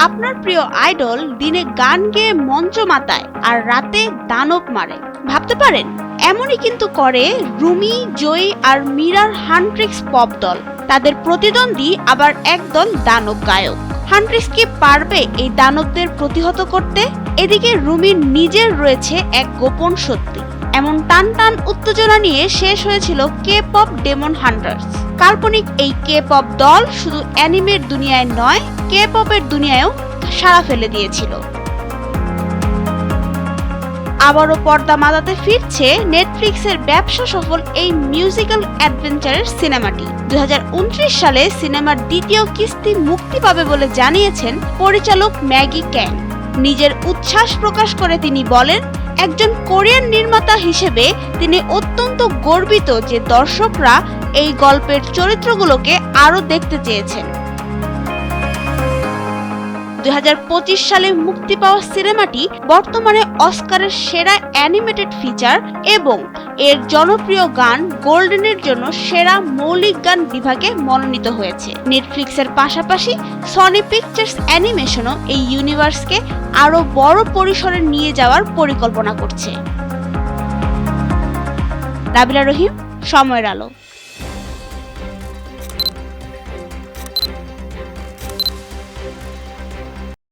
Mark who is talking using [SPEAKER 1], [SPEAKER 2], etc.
[SPEAKER 1] আপনার প্রিয় আইডল দিনে গান গেয়ে মঞ্চ মাতায় আর রাতে দানব মারে। ভাবতে পারেন এমনই কিন্তু করে রুমি, জয়ী আর মীরার হান্ট্রিক্স পপ দল। তাদের প্রতিদ্বন্দ্বী আবার একদল দানব গায়ক। হান্ট্রিক্স কি পারবে এই দানবদের প্রতিহত করতে? এদিকে রুমির নিজের রয়েছে এক গোপন সত্যি। এমন টান টান উত্তেজনা নিয়ে শেষ হয়েছিল কে পপ ডেমন হান্টার্স। কাল্পনিক এই কে পপ দল শুধু অ্যানিমের দুনিয়ায় নয়, কে পপের দুনিয়ায়ও সাড়া ফেলে দিয়েছিল। আবারও পর্দা মাতাতে ফিরছে নেটফ্লিক্সের ব্যবসা সফল এই মিউজিক্যাল অ্যাডভেঞ্চারের সিনেমাটি। 2029 সালে সিনেমার দ্বিতীয় কিস্তি মুক্তি পাবে বলে জানিয়েছেন পরিচালক ম্যাগি ক্যাং। নিজের উচ্ছ্বাস প্রকাশ করে তিনি বলেন, একজন কোরিয়ান নির্মাতা হিসেবে তিনি অত্যন্ত গর্বিত যে দর্শকরা এই গল্পের চরিত্রগুলোকে আরও দেখতে চেয়েছেন। 2025 সালে মুক্তি পাওয়া সিনেমাটি বর্তমানে অস্কারের সেরা অ্যানিমেটেড ফিচার এবং এর জনপ্রিয় গান গোল্ডেনের জন্য সেরা মৌলিক গান বিভাগে মনোনীত হয়েছে। নেটফ্লিক্সের পাশাপাশি সনি পিকচার্স অ্যানিমেশনও এই ইউনিভার্সকে আরও বড় পরিসরে নিয়ে যাওয়ার পরিকল্পনা করছে। নাবিলা রহিম, সময়ের আলো।